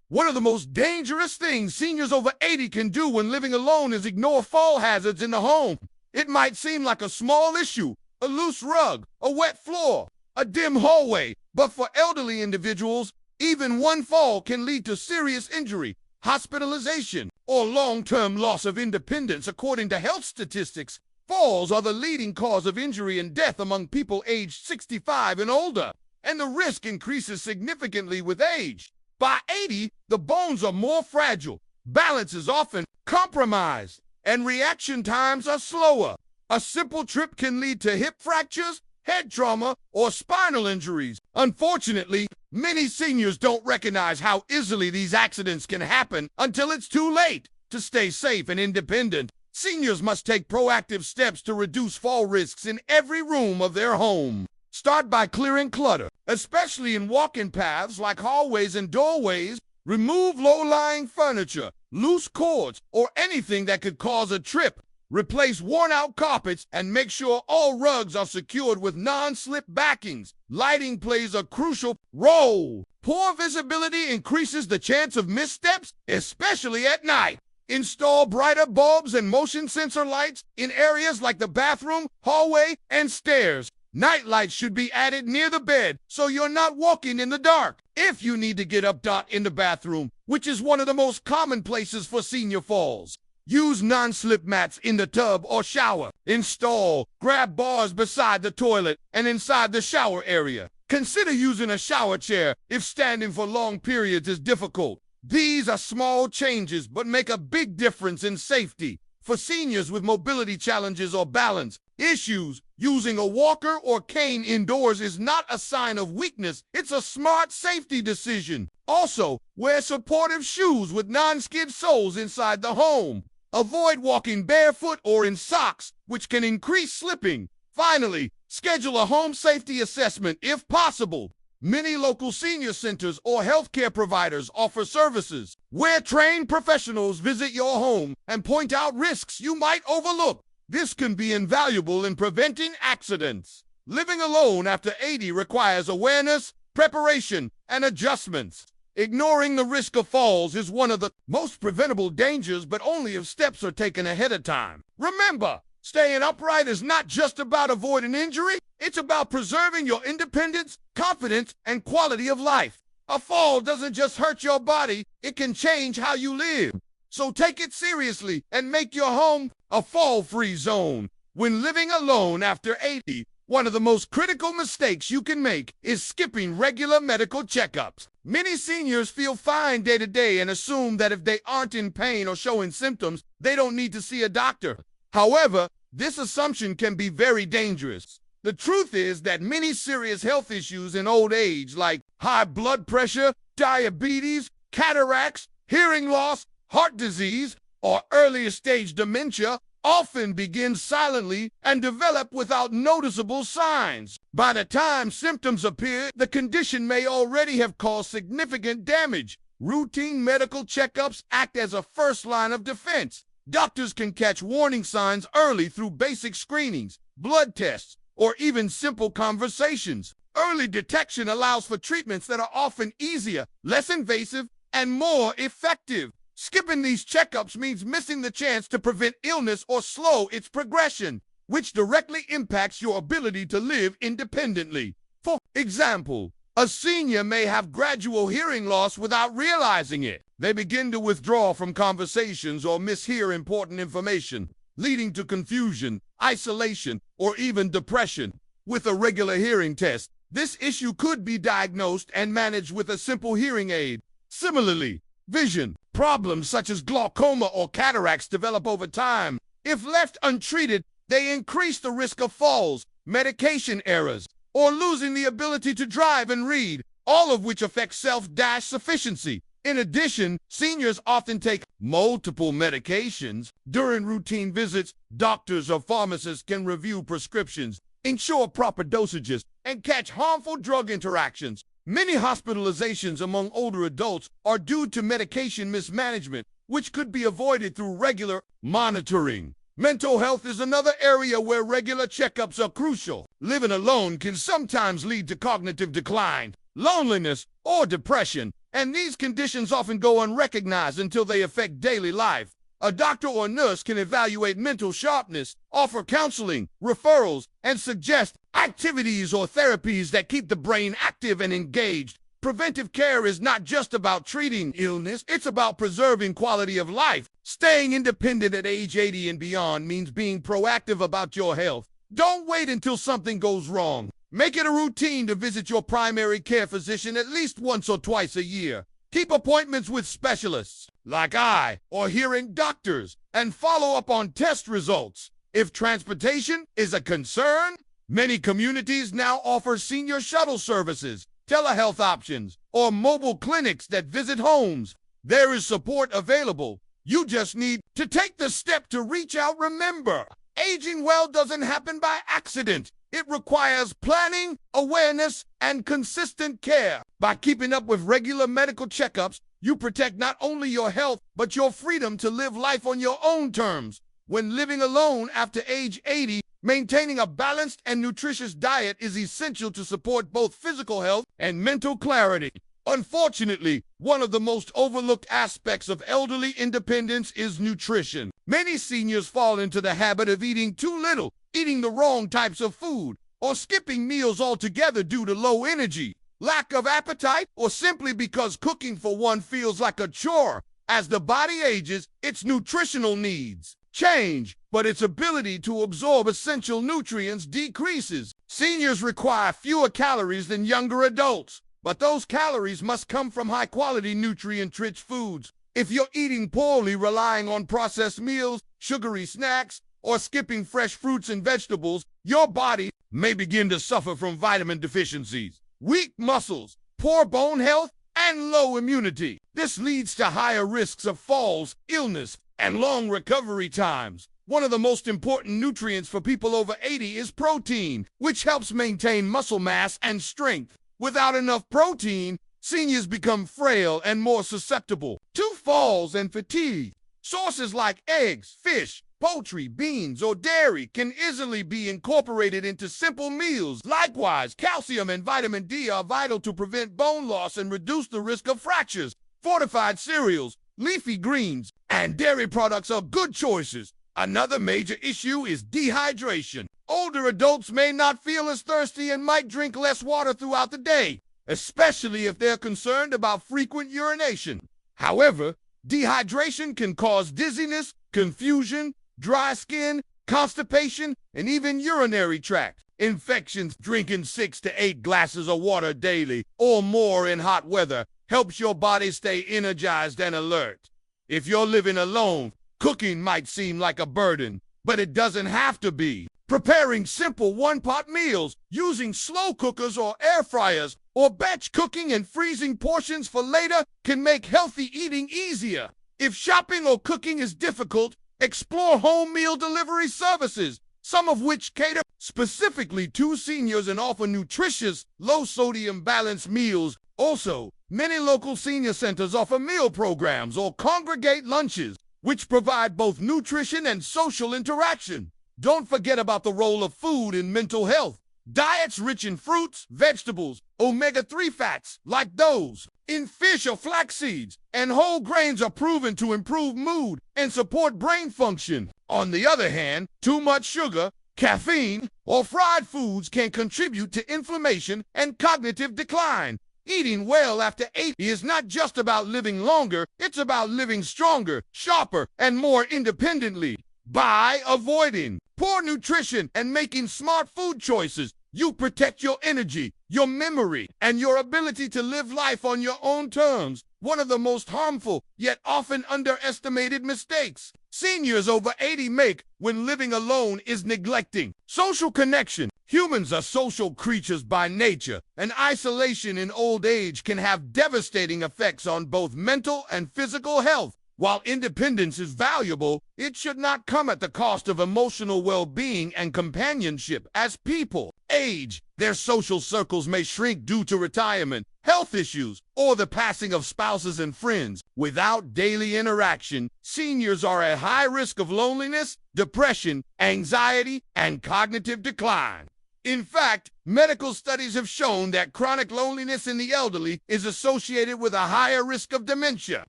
One of the most dangerous things seniors over 80 can do when living alone is ignore fall hazards in the home. It might seem like a small issue, a loose rug, a wet floor, a dim hallway, but for elderly individuals, even one fall can lead to serious injury, hospitalization, or long-term loss of independence. According to health statistics, falls are the leading cause of injury and death among people aged 65 and older, and the risk increases significantly with age. By 80, the bones are more fragile, balance is often compromised, and reaction times are slower. A simple trip can lead to hip fractures, head trauma, or spinal injuries. Unfortunately, many seniors don't recognize how easily these accidents can happen until it's too late. To stay safe and independent, seniors must take proactive steps to reduce fall risks in every room of their home. Start by clearing clutter, especially in walking paths like hallways and doorways. Remove low-lying furniture, loose cords, or anything that could cause a trip. Replace worn-out carpets and make sure all rugs are secured with non-slip backings. Lighting plays a crucial role. Poor visibility increases the chance of missteps, especially at night. Install brighter bulbs and motion sensor lights in areas like the bathroom, hallway, and stairs. Night lights should be added near the bed so you're not walking in the dark. If you need to get up in the bathroom, which is one of the most common places for senior falls, use non-slip mats in the tub or shower. Install grab bars beside the toilet and inside the shower area. Consider using a shower chair if standing for long periods is difficult. These are small changes but make a big difference in safety. For seniors with mobility challenges or balance issues, using a walker or cane indoors is not a sign of weakness. It's a smart safety decision. Also, wear supportive shoes with non-skid soles inside the home. Avoid walking barefoot or in socks, which can increase slipping. Finally, schedule a home safety assessment if possible. Many local senior centers or healthcare providers offer services where trained professionals visit your home and point out risks you might overlook. This can be invaluable in preventing accidents. Living alone after 80 requires awareness, preparation, and adjustments. Ignoring the risk of falls is one of the most preventable dangers, but only if steps are taken ahead of time. Remember, staying upright is not just about avoiding injury, it's about preserving your independence, confidence, and quality of life. A fall doesn't just hurt your body, it can change how you live. So take it seriously and make your home a fall-free zone. When living alone after 80, one of the most critical mistakes you can make is skipping regular medical checkups. Many seniors feel fine day to day and assume that if they aren't in pain or showing symptoms, they don't need to see a doctor. However, this assumption can be very dangerous. The truth is that many serious health issues in old age, like high blood pressure, diabetes, cataracts, hearing loss, heart disease, or earlier stage dementia, often begin silently and develop without noticeable signs. By the time symptoms appear, the condition may already have caused significant damage. Routine medical checkups act as a first line of defense. Doctors can catch warning signs early through basic screenings, blood tests, or even simple conversations. Early detection allows for treatments that are often easier, less invasive, and more effective. Skipping these checkups means missing the chance to prevent illness or slow its progression, which directly impacts your ability to live independently. For example, a senior may have gradual hearing loss without realizing it. They begin to withdraw from conversations or mishear important information, leading to confusion, isolation, or even depression. With a regular hearing test, this issue could be diagnosed and managed with a simple hearing aid. Similarly, vision problems such as glaucoma or cataracts develop over time. If left untreated, they increase the risk of falls, medication errors, or losing the ability to drive and read, all of which affect self-sufficiency. In addition, seniors often take multiple medications. During routine visits, doctors or pharmacists can review prescriptions, ensure proper dosages, and catch harmful drug interactions. Many hospitalizations among older adults are due to medication mismanagement, which could be avoided through regular monitoring. Mental health is another area where regular checkups are crucial. Living alone can sometimes lead to cognitive decline, loneliness, or depression, and these conditions often go unrecognized until they affect daily life. A doctor or nurse can evaluate mental sharpness, offer counseling, referrals, and suggest activities or therapies that keep the brain active and engaged. Preventive care is not just about treating illness, it's about preserving quality of life. Staying independent at age 80 and beyond means being proactive about your health. Don't wait until something goes wrong. Make it a routine to visit your primary care physician at least once or twice a year. Keep appointments with specialists, like eye or hearing doctors, and follow up on test results. If transportation is a concern, many communities now offer senior shuttle services, telehealth options, or mobile clinics that visit homes. There is support available. You just need to take the step to reach out. Remember, aging well doesn't happen by accident. It requires planning, awareness, and consistent care. By keeping up with regular medical checkups, you protect not only your health, but your freedom to live life on your own terms. When living alone after age 80, maintaining a balanced and nutritious diet is essential to support both physical health and mental clarity. Unfortunately, one of the most overlooked aspects of elderly independence is nutrition. Many seniors fall into the habit of eating too little, eating the wrong types of food, or skipping meals altogether due to low energy, lack of appetite, or simply because cooking for one feels like a chore. As the body ages, its nutritional needs change, but its ability to absorb essential nutrients decreases. Seniors require fewer calories than younger adults, but those calories must come from high-quality nutrient-rich foods. If you're eating poorly, relying on processed meals, sugary snacks, or skipping fresh fruits and vegetables, your body may begin to suffer from vitamin deficiencies, weak muscles, poor bone health, and low immunity. This leads to higher risks of falls, illness, and long recovery times. One of the most important nutrients for people over 80 is protein, which helps maintain muscle mass and strength. Without enough protein, seniors become frail and more susceptible to falls and fatigue. Sources like eggs, fish, poultry, beans, or dairy can easily be incorporated into simple meals. Likewise, calcium and vitamin D are vital to prevent bone loss and reduce the risk of fractures. Fortified cereals, leafy greens, and dairy products are good choices. Another major issue is dehydration. Older adults may not feel as thirsty and might drink less water throughout the day, especially if they're concerned about frequent urination. However, dehydration can cause dizziness, confusion, dry skin, constipation, and even urinary tract infections. Drinking 6 to 8 glasses of water daily or more in hot weather helps your body stay energized and alert. If you're living alone, cooking might seem like a burden, but it doesn't have to be. Preparing simple one-pot meals, using slow cookers or air fryers, or batch cooking and freezing portions for later can make healthy eating easier. If shopping or cooking is difficult, explore home meal delivery services, some of which cater specifically to seniors and offer nutritious, low-sodium balanced meals. Also, many local senior centers offer meal programs or congregate lunches, which provide both nutrition and social interaction. Don't forget about the role of food in mental health. Diets rich in fruits, vegetables, omega-3 fats, like those in fish or flax seeds, and whole grains are proven to improve mood and support brain function. On the other hand, too much sugar, caffeine, or fried foods can contribute to inflammation and cognitive decline. Eating well after 80 is not just about living longer, it's about living stronger, sharper, and more independently. By avoiding poor nutrition and making smart food choices, you protect your energy, your memory, and your ability to live life on your own terms. One of the most harmful, yet often underestimated mistakes seniors over 80 make when living alone is neglecting social connection. Humans are social creatures by nature, and isolation in old age can have devastating effects on both mental and physical health. While independence is valuable, it should not come at the cost of emotional well-being and companionship. As people age, their social circles may shrink due to retirement, health issues, or the passing of spouses and friends. Without daily interaction, seniors are at high risk of loneliness, depression, anxiety, and cognitive decline. In fact, medical studies have shown that chronic loneliness in the elderly is associated with a higher risk of dementia,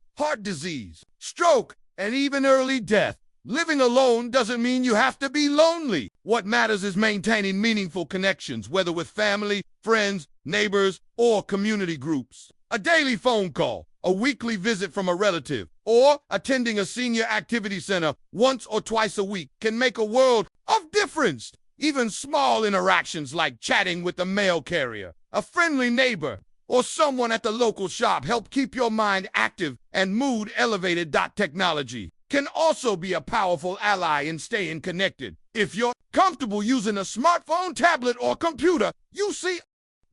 heart disease, stroke, and even early death. Living alone doesn't mean you have to be lonely. What matters is maintaining meaningful connections, whether with family, friends, neighbors, or community groups. A daily phone call, a weekly visit from a relative, or attending a senior activity center once or twice a week can make a world of difference. Even small interactions like chatting with the mail carrier, a friendly neighbor, or someone at the local shop help keep your mind active and mood elevated. Technology can also be a powerful ally in staying connected. If you're comfortable using a smartphone, tablet, or computer, you see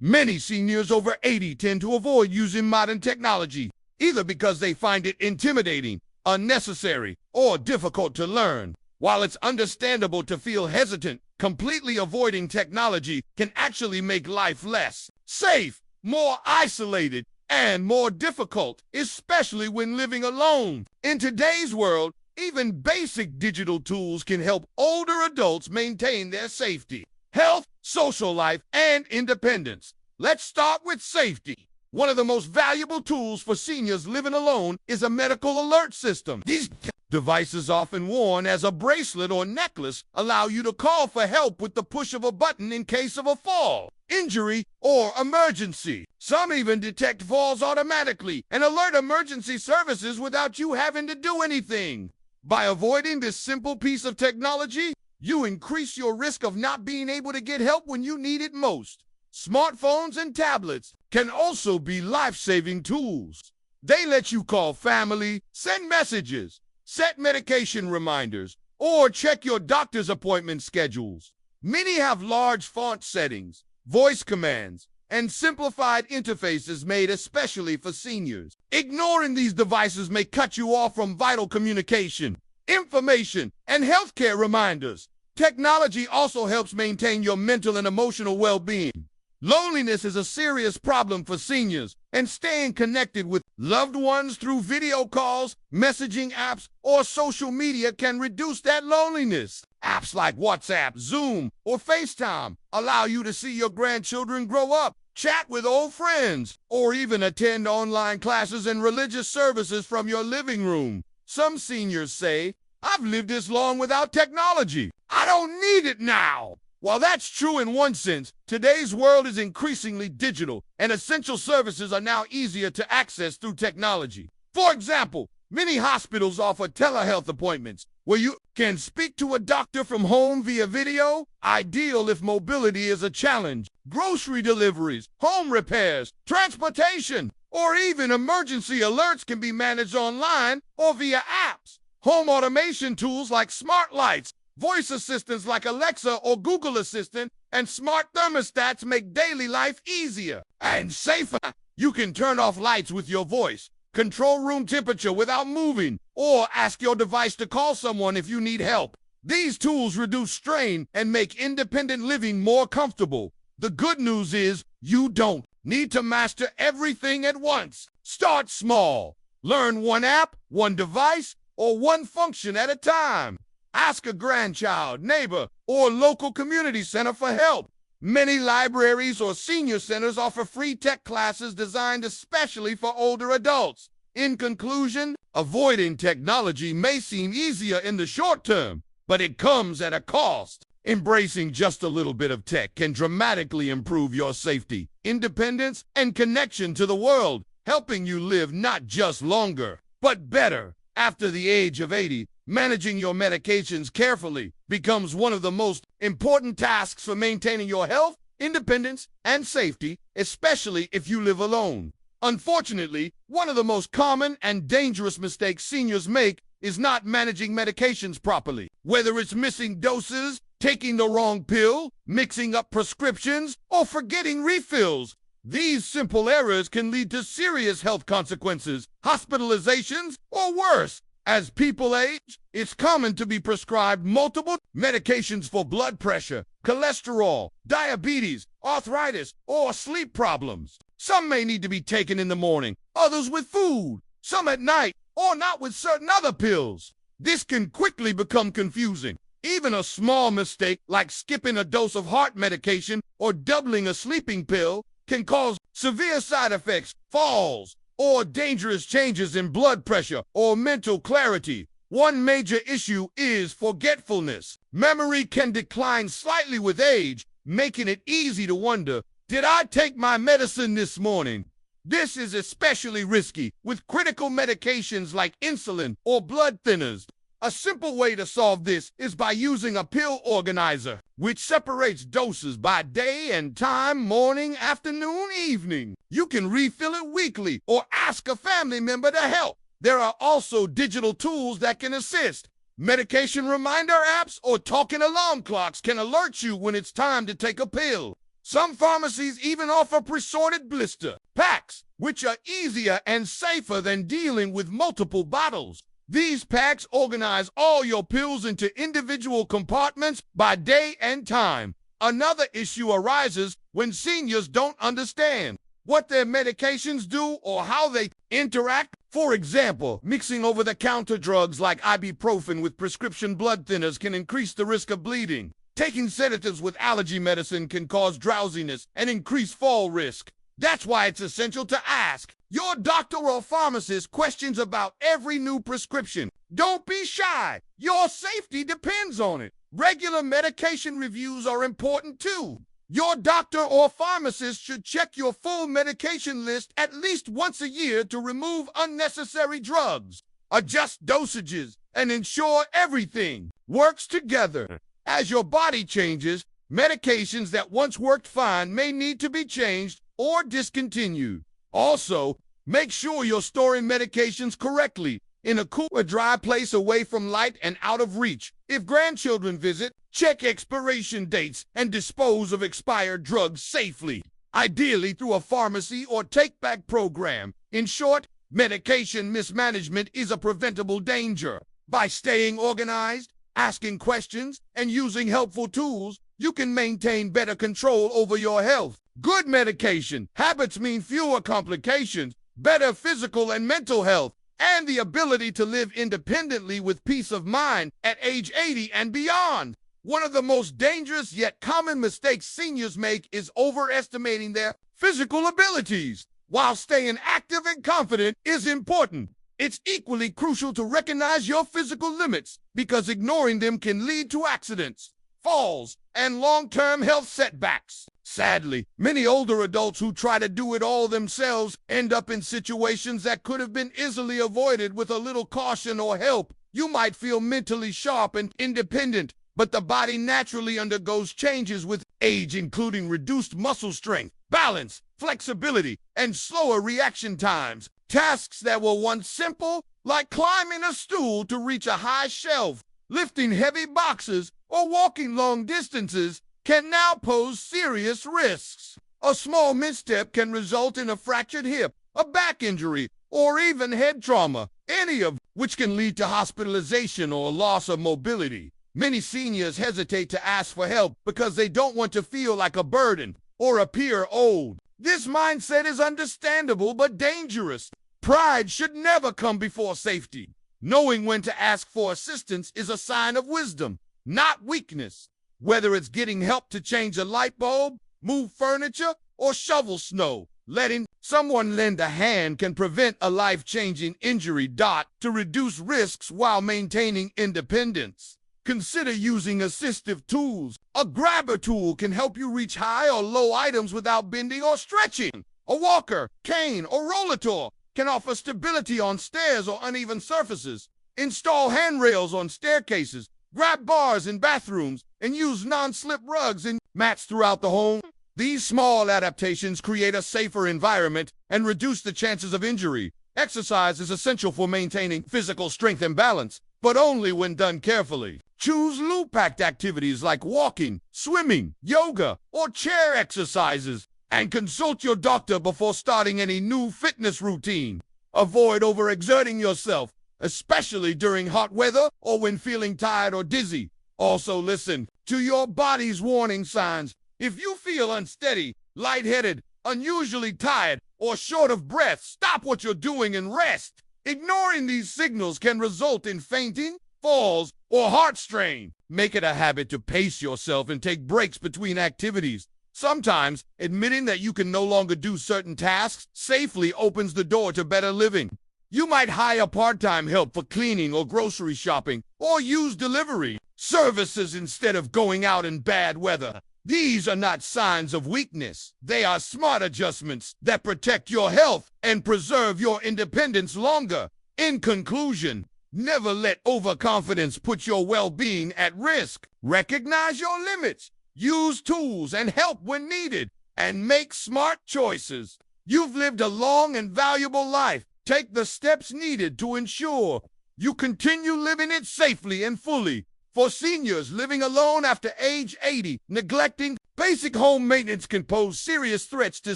many seniors over 80 tend to avoid using modern technology, either because they find it intimidating, unnecessary, or difficult to learn. While it's understandable to feel hesitant, completely avoiding technology can actually make life less safe, more isolated, and more difficult, especially when living alone. In today's world, even basic digital tools can help older adults maintain their safety, health, social life, and independence. Let's start with safety. One of the most valuable tools for seniors living alone is a medical alert system. These devices, often worn as a bracelet or necklace, allow you to call for help with the push of a button in case of a fall, injury, or emergency. Some even detect falls automatically and alert emergency services without you having to do anything. By avoiding this simple piece of technology, you increase your risk of not being able to get help when you need it most. Smartphones and tablets can also be life-saving tools. They let you call family, send messages, set medication reminders, or check your doctor's appointment schedules. Many have large font settings, voice commands, and simplified interfaces made especially for seniors. Ignoring these devices may cut you off from vital communication, information, and healthcare reminders. Technology also helps maintain your mental and emotional well-being. Loneliness is a serious problem for seniors, and staying connected with loved ones through video calls, messaging apps, or social media can reduce that loneliness. Apps like WhatsApp, Zoom, or FaceTime allow you to see your grandchildren grow up, chat with old friends, or even attend online classes and religious services from your living room. Some seniors say, "I've lived this long without technology. I don't need it now." While that's true in one sense, today's world is increasingly digital, and essential services are now easier to access through technology. For example, many hospitals offer telehealth appointments where you can speak to a doctor from home via video, ideal if mobility is a challenge. Grocery deliveries, home repairs, transportation, or even emergency alerts can be managed online or via apps. Home automation tools like smart lights, voice assistants like Alexa or Google Assistant, and smart thermostats make daily life easier and safer. You can turn off lights with your voice, control room temperature without moving, or ask your device to call someone if you need help. These tools reduce strain and make independent living more comfortable. The good news is you don't need to master everything at once. Start small. Learn one app, one device, or one function at a time. Ask a grandchild, neighbor, or local community center for help. Many libraries or senior centers offer free tech classes designed especially for older adults. In conclusion, avoiding technology may seem easier in the short term, but it comes at a cost. Embracing just a little bit of tech can dramatically improve your safety, independence, and connection to the world, helping you live not just longer, but better. After the age of 80, managing your medications carefully becomes one of the most important tasks for maintaining your health, independence, and safety, especially if you live alone. Unfortunately, one of the most common and dangerous mistakes seniors make is not managing medications properly. Whether it's missing doses, taking the wrong pill, mixing up prescriptions, or forgetting refills, these simple errors can lead to serious health consequences, hospitalizations, or worse. As people age, it's common to be prescribed multiple medications for blood pressure, cholesterol, diabetes, arthritis, or sleep problems. Some may need to be taken in the morning, others with food, some at night, or not with certain other pills. This can quickly become confusing, Even a small mistake like skipping a dose of heart medication or doubling a sleeping pill can cause severe side effects, falls, or dangerous changes in blood pressure or mental clarity. One major issue is forgetfulness. Memory can decline slightly with age, making it easy to wonder, did I take my medicine this morning? This is especially risky with critical medications like insulin or blood thinners. A simple way to solve this is by using a pill organizer, which separates doses by day and time, morning, afternoon, evening. You can refill it weekly or ask a family member to help. There are also digital tools that can assist. Medication reminder apps or talking alarm clocks can alert you when it's time to take a pill. Some pharmacies even offer pre-sorted blister packs, which are easier and safer than dealing with multiple bottles. These packs organize all your pills into individual compartments by day and time. Another issue arises when seniors don't understand what their medications do or how they interact. For example, mixing over-the-counter drugs like ibuprofen with prescription blood thinners can increase the risk of bleeding. Taking sedatives with allergy medicine can cause drowsiness and increase fall risk. That's why it's essential to ask your doctor or pharmacist questions about every new prescription. Don't be shy. Your safety depends on it. Regular medication reviews are important too. Your doctor or pharmacist should check your full medication list at least once a year to remove unnecessary drugs, adjust dosages, and ensure everything works together. As your body changes, medications that once worked fine may need to be changed or discontinued. Also, make sure you're storing medications correctly in a cool or dry place away from light and out of reach. If grandchildren visit, check expiration dates and dispose of expired drugs safely, ideally through a pharmacy or take-back program. In short, medication mismanagement is a preventable danger. By staying organized, asking questions, and using helpful tools, you can maintain better control over your health. Good medication habits mean fewer complications, better physical and mental health, and the ability to live independently with peace of mind at age 80 and beyond. One of the most dangerous yet common mistakes seniors make is overestimating their physical abilities. While staying active and confident is important, it's equally crucial to recognize your physical limits because ignoring them can lead to accidents, falls, and long-term health setbacks. Sadly, many older adults who try to do it all themselves end up in situations that could have been easily avoided with a little caution or help. You might feel mentally sharp and independent, but the body naturally undergoes changes with age, including reduced muscle strength, balance, flexibility, and slower reaction times. Tasks that were once simple, like climbing a stool to reach a high shelf, lifting heavy boxes, or walking long distances, can now pose serious risks. A small misstep can result in a fractured hip, a back injury, or even head trauma, any of which can lead to hospitalization or loss of mobility. Many seniors hesitate to ask for help because they don't want to feel like a burden or appear old. This mindset is understandable but dangerous. Pride should never come before safety. Knowing when to ask for assistance is a sign of wisdom, not weakness. Whether it's getting help to change a light bulb, move furniture, or shovel snow, letting someone lend a hand can prevent a life-changing injury. To reduce risks while maintaining independence, consider using assistive tools. A grabber tool can help you reach high or low items without bending or stretching. A walker, cane, or rollator can offer stability on stairs or uneven surfaces. Install handrails on staircases, grab bars in bathrooms, and use non-slip rugs and mats throughout the home. These small adaptations create a safer environment and reduce the chances of injury. Exercise is essential for maintaining physical strength and balance, but only when done carefully. Choose low-packed activities like walking, swimming, yoga, or chair exercises, and consult your doctor before starting any new fitness routine. Avoid overexerting yourself, especially during hot weather or when feeling tired or dizzy. Also listen to your body's warning signs. If you feel unsteady, lightheaded, unusually tired, or short of breath, stop what you're doing and rest. Ignoring these signals can result in fainting, falls, or heart strain. Make it a habit to pace yourself and take breaks between activities. Sometimes, admitting that you can no longer do certain tasks safely opens the door to better living. You might hire part-time help for cleaning or grocery shopping, or use delivery services instead of going out in bad weather. These are not signs of weakness. They are smart adjustments that protect your health and preserve your independence longer. In conclusion, never let overconfidence put your well-being at risk. Recognize your limits. Use tools and help when needed, and make smart choices. You've lived a long and valuable life. Take the steps needed to ensure you continue living it safely and fully. For seniors living alone after age 80, neglecting basic home maintenance can pose serious threats to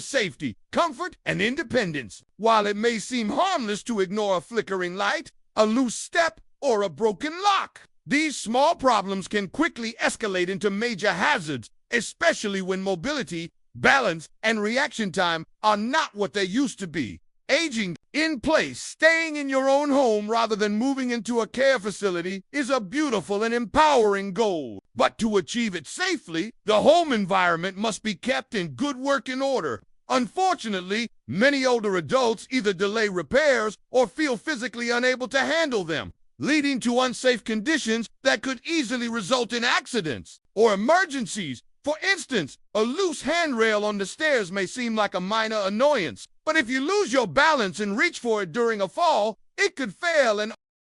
safety, comfort, and independence. While it may seem harmless to ignore a flickering light, a loose step, or a broken lock, these small problems can quickly escalate into major hazards, especially when mobility, balance, and reaction time are not what they used to be. Aging in place, staying in your own home rather than moving into a care facility is a beautiful and empowering goal. But to achieve it safely, the home environment must be kept in good working order. Unfortunately, many older adults either delay repairs or feel physically unable to handle them, leading to unsafe conditions that could easily result in accidents or emergencies. For instance, a loose handrail on the stairs may seem like a minor annoyance, but if you lose your balance and reach for it during a fall, it could fail and